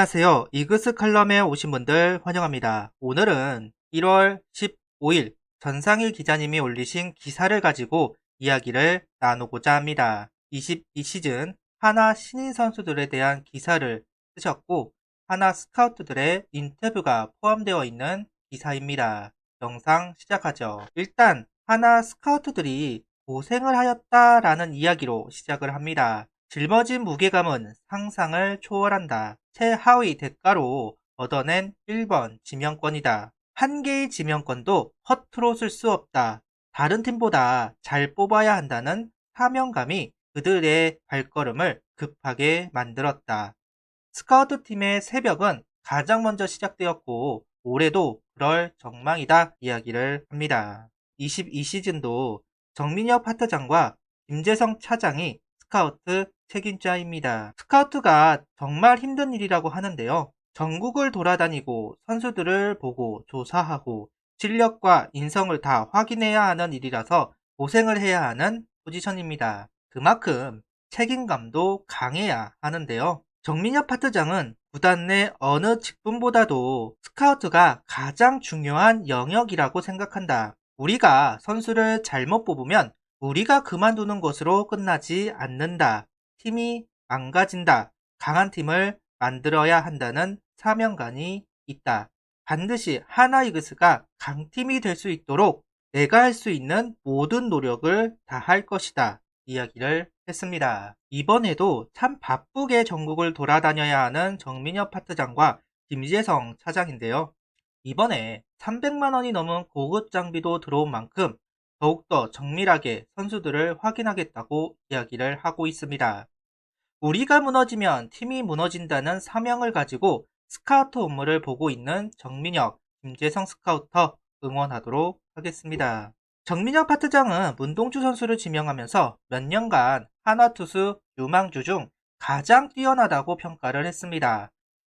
안녕하세요. 이그스 칼럼에 오신 분들 환영합니다. 오늘은 1월 15일 전상일 기자님이 올리신 기사를 가지고 이야기를 나누고자 합니다. 22시즌 하나 신인 선수들에 대한 기사를 쓰셨고 하나 스카우트들의 인터뷰가 포함되어 있는 기사입니다. 영상 시작하죠. 일단 하나 스카우트들이 고생을 하였다라는 이야기로 시작을 합니다. 짊어진 무게감은 상상을 초월한다. 최하위 대가로 얻어낸 1번 지명권이다. 한 개의 지명권도 허투루 쓸 수 없다. 다른 팀보다 잘 뽑아야 한다는 사명감이 그들의 발걸음을 급하게 만들었다. 스카우트 팀의 새벽은 가장 먼저 시작되었고 올해도 그럴 전망이다 이야기를 합니다. 22시즌도 정민혁 파트장과 김재성 차장이 스카우트 책임자입니다. 스카우트가 정말 힘든 일이라고 하는데요. 전국을 돌아다니고 선수들을 보고 조사하고 실력과 인성을 다 확인해야 하는 일이라서 고생을 해야 하는 포지션입니다. 그만큼 책임감도 강해야 하는데요. 정민혁 파트장은 구단 내 어느 직분보다도 스카우트가 가장 중요한 영역이라고 생각한다. 우리가 선수를 잘못 뽑으면 우리가 그만두는 것으로 끝나지 않는다. 팀이 망가진다. 강한 팀을 만들어야 한다는 사명감이 있다. 반드시 하나이글스가 강팀이 될 수 있도록 내가 할 수 있는 모든 노력을 다할 것이다. 이야기를 했습니다. 이번에도 참 바쁘게 전국을 돌아다녀야 하는 정민혁 파트장과 김재성 차장인데요. 이번에 300만 원이 넘은 고급 장비도 들어온 만큼 더욱더 정밀하게 선수들을 확인하겠다고 이야기를 하고 있습니다. 우리가 무너지면 팀이 무너진다는 사명을 가지고 스카우트 업무를 보고 있는 정민혁, 김재성 스카우터 응원하도록 하겠습니다. 정민혁 파트장은 문동주 선수를 지명하면서 몇 년간 한화 투수 유망주 중 가장 뛰어나다고 평가를 했습니다.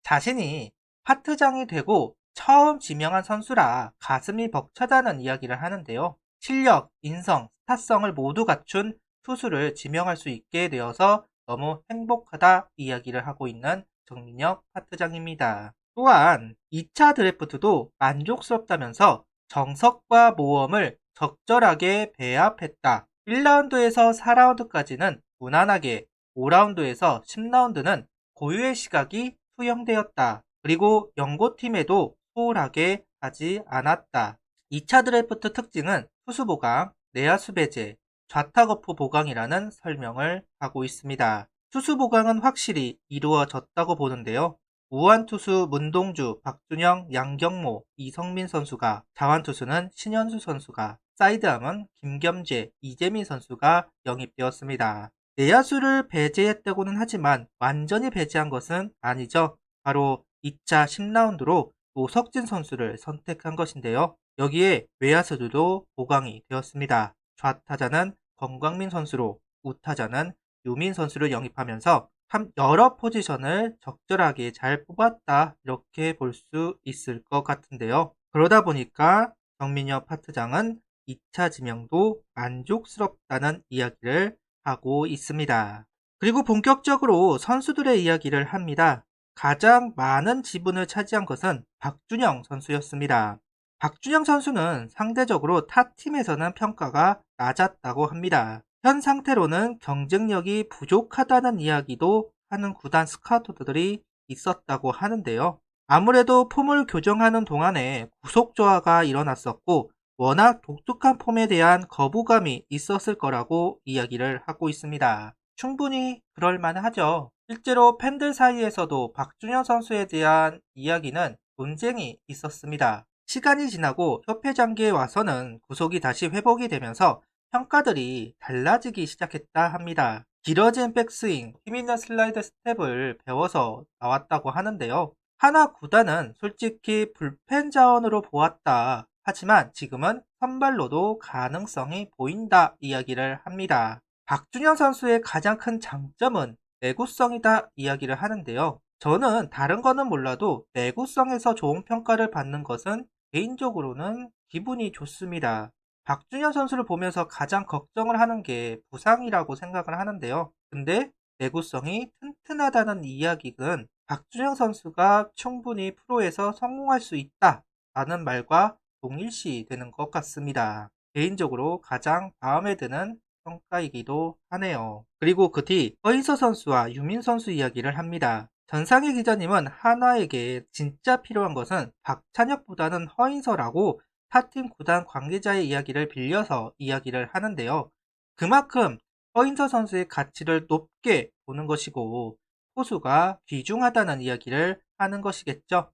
자신이 파트장이 되고 처음 지명한 선수라 가슴이 벅차다는 이야기를 하는데요. 실력, 인성, 스타성을 모두 갖춘 투수를 지명할 수 있게 되어서 너무 행복하다 이야기를 하고 있는 정민혁 파트장입니다. 또한 2차 드래프트도 만족스럽다면서 정석과 모험을 적절하게 배합했다. 1라운드에서 4라운드까지는 무난하게, 5라운드에서 10라운드는 고유의 시각이 투영되었다. 그리고 연고팀에도 소홀하게 하지 않았다. 2차 드래프트 특징은 투수 보강, 내야수 배제, 좌타거프 보강이라는 설명을 하고 있습니다. 투수 보강은 확실히 이루어졌다고 보는데요. 우완투수 문동주, 박준영, 양경모, 이성민 선수가, 자완투수는 신현수 선수가, 사이드암은 김겸재, 이재민 선수가 영입되었습니다. 내야수를 배제했다고는 하지만 완전히 배제한 것은 아니죠. 바로 2차 10라운드로 노석진 선수를 선택한 것인데요. 여기에 외야수들도 보강이 되었습니다. 좌타자는 권광민 선수로 우타자는 유민 선수를 영입하면서 참 여러 포지션을 적절하게 잘 뽑았다 이렇게 볼 수 있을 것 같은데요. 그러다 보니까 정민혁 파트장은 2차 지명도 만족스럽다는 이야기를 하고 있습니다. 그리고 본격적으로 선수들의 이야기를 합니다. 가장 많은 지분을 차지한 것은 박준영 선수였습니다. 박준영 선수는 상대적으로 타 팀에서는 평가가 낮았다고 합니다. 현 상태로는 경쟁력이 부족하다는 이야기도 하는 구단 스카우터들이 있었다고 하는데요. 아무래도 폼을 교정하는 동안에 구속 조화가 일어났었고 워낙 독특한 폼에 대한 거부감이 있었을 거라고 이야기를 하고 있습니다. 충분히 그럴 만하죠. 실제로 팬들 사이에서도 박준영 선수에 대한 이야기는 논쟁이 있었습니다. 시간이 지나고 협회장기에 와서는 구속이 다시 회복이 되면서 평가들이 달라지기 시작했다 합니다. 길어진 백스윙, 힘있는 슬라이드 스텝을 배워서 나왔다고 하는데요. 하나 구단은 솔직히 불펜 자원으로 보았다. 하지만 지금은 선발로도 가능성이 보인다 이야기를 합니다. 박준영 선수의 가장 큰 장점은 내구성이다 이야기를 하는데요. 저는 다른 거는 몰라도 내구성에서 좋은 평가를 받는 것은 개인적으로는 기분이 좋습니다. 박준현 선수를 보면서 가장 걱정을 하는 게 부상이라고 생각을 하는데요. 근데 내구성이 튼튼하다는 이야기는 박준영 선수가 충분히 프로에서 성공할 수 있다 라는 말과 동일시 되는 것 같습니다. 개인적으로 가장 마음에 드는 평가이기도 하네요. 그리고 그 뒤 허인서 선수와 유민 선수 이야기를 합니다. 전상희 기자님은 한화에게 진짜 필요한 것은 박찬혁보다는 허인서라고 타팀 구단 관계자의 이야기를 빌려서 이야기를 하는데요. 그만큼 허인서 선수의 가치를 높게 보는 것이고 포수가 귀중하다는 이야기를 하는 것이겠죠.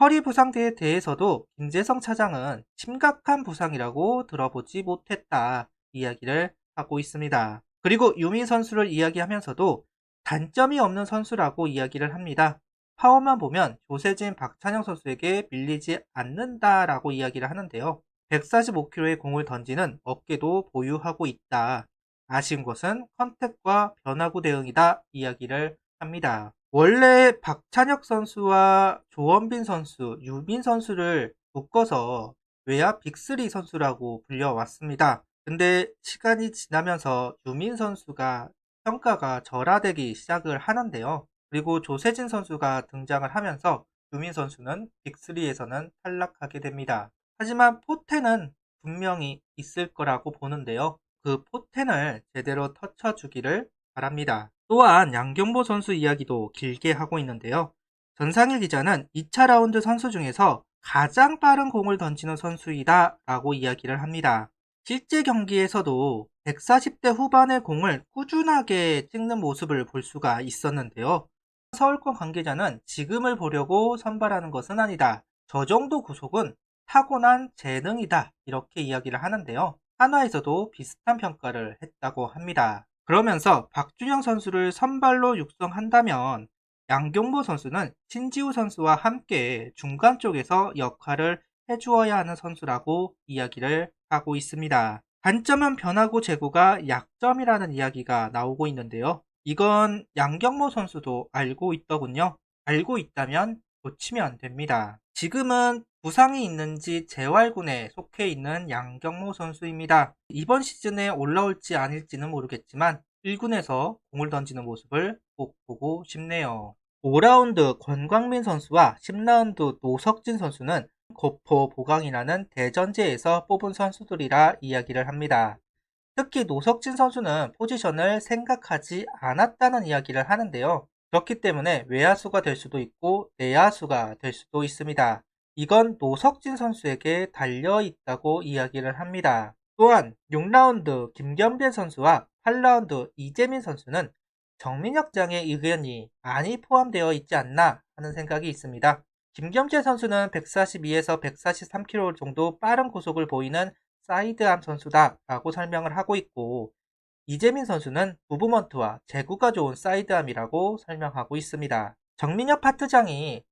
허리 부상에 대해서도 김재성 차장은 심각한 부상이라고 들어보지 못했다 이야기를 하고 있습니다. 그리고 유민 선수를 이야기하면서도 단점이 없는 선수라고 이야기를 합니다. 파워만 보면 조세진, 박찬영 선수에게 밀리지 않는다라고 이야기를 하는데요. 145km의 공을 던지는 어깨도 보유하고 있다. 아쉬운 것은 컨택과 변화구 대응이다 이야기를 합니다. 원래 박찬혁 선수와 조원빈 선수, 유빈 선수를 묶어서 외야 빅3 선수라고 불려왔습니다. 근데 시간이 지나면서 유민 선수가 평가가 절하되기 시작을 하는데요. 그리고 조세진 선수가 등장을 하면서 유민 선수는 빅3에서는 탈락하게 됩니다. 하지만 포텐은 분명히 있을 거라고 보는데요. 그 포텐을 제대로 터쳐주기를 바랍니다. 또한 양경보 선수 이야기도 길게 하고 있는데요. 전상일 기자는 2차 라운드 선수 중에서 가장 빠른 공을 던지는 선수이다 라고 이야기를 합니다. 실제 경기에서도 140대 후반의 공을 꾸준하게 찍는 모습을 볼 수가 있었는데요. 서울권 관계자는 지금을 보려고 선발하는 것은 아니다. 저 정도 구속은 타고난 재능이다. 이렇게 이야기를 하는데요. 한화에서도 비슷한 평가를 했다고 합니다. 그러면서 박준영 선수를 선발로 육성한다면 양경보 선수는 신지우 선수와 함께 중간 쪽에서 역할을 해주어야 하는 선수라고 이야기를 하고 있습니다. 단점은 변화구 제구가 약점이라는 이야기가 나오고 있는데요. 이건 양경모 선수도 알고 있더군요. 알고 있다면 고치면 됩니다. 지금은 부상이 있는지 재활군에 속해 있는 양경모 선수입니다. 이번 시즌에 올라올지 아닐지는 모르겠지만 1군에서 공을 던지는 모습을 꼭 보고 싶네요. 5라운드 권광민 선수와 10라운드 노석진 선수는 고포 보강이라는 대전제에서 뽑은 선수들이라 이야기를 합니다. 특히 노석진 선수는 포지션을 생각하지 않았다는 이야기를 하는데요. 그렇기 때문에 외야수가 될 수도 있고 내야수가 될 수도 있습니다. 이건 노석진 선수에게 달려있다고 이야기를 합니다. 또한 6라운드 김견빈 선수와 8라운드 이재민 선수는 정민혁 장의 의견이 많이 포함되어 있지 않나 하는 생각이 있습니다. 김겸재 선수는 142에서 143km 정도 빠른 고속을 보이는 사이드암 선수다라고 설명을 하고 있고 이재민 선수는 무브먼트와 제구가 좋은 사이드암이라고 설명하고 있습니다. 정민혁 파트장이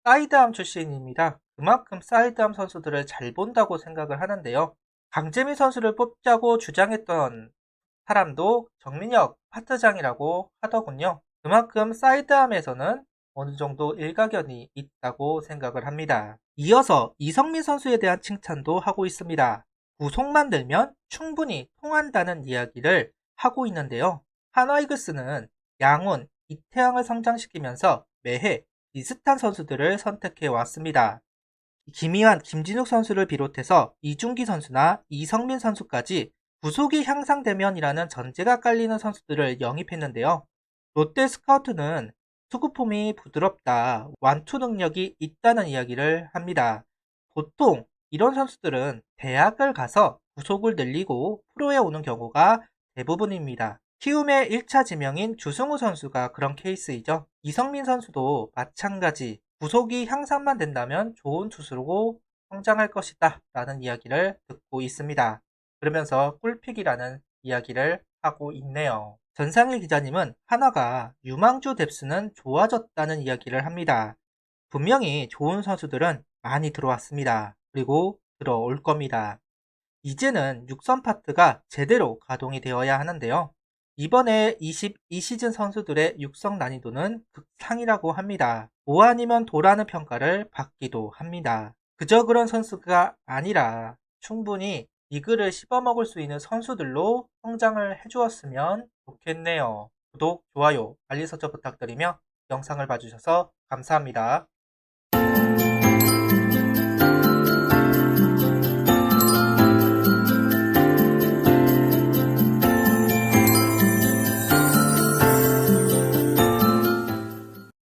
사이드암 출신입니다. 그만큼 사이드암 선수들을 잘 본다고 생각을 하는데요. 강재민 선수를 뽑자고 주장했던 사람도 정민혁 파트장이라고 하더군요. 그만큼 사이드암에서는 어느 정도 일가견이 있다고 생각을 합니다. 이어서 이성민 선수에 대한 칭찬도 하고 있습니다. 구속만 들면 충분히 통한다는 이야기를 하고 있는데요. 한화이글스는 양훈, 이태양을 성장시키면서 매해 비슷한 선수들을 선택해 왔습니다. 김희환, 김진욱 선수를 비롯해서 이중기 선수나 이성민 선수까지 구속이 향상되면이라는 전제가 깔리는 선수들을 영입했는데요. 롯데 스카우트는 투구폼이 부드럽다, 완투 능력이 있다는 이야기를 합니다. 보통 이런 선수들은 대학을 가서 구속을 늘리고 프로에 오는 경우가 대부분입니다. 키움의 1차 지명인 주승우 선수가 그런 케이스이죠. 이성민 선수도 마찬가지 구속이 향상만 된다면 좋은 투수로 성장할 것이다 라는 이야기를 듣고 있습니다. 그러면서 꿀픽이라는 이야기를 하고 있네요. 전상일 기자님은 한화가 유망주 뎁스는 좋아졌다는 이야기를 합니다. 분명히 좋은 선수들은 많이 들어왔습니다. 그리고 들어올 겁니다. 이제는 육선 파트가 제대로 가동이 되어야 하는데요. 이번에 22시즌 선수들의 육성 난이도는 극상이라고 합니다. 뭐 아니면 도라는 평가를 받기도 합니다. 그저 그런 선수가 아니라 충분히 이글을 씹어먹을 수 있는 선수들로 성장을 해주었으면 좋겠네요. 구독, 좋아요, 알림 설정 부탁드리며 영상을 봐주셔서 감사합니다.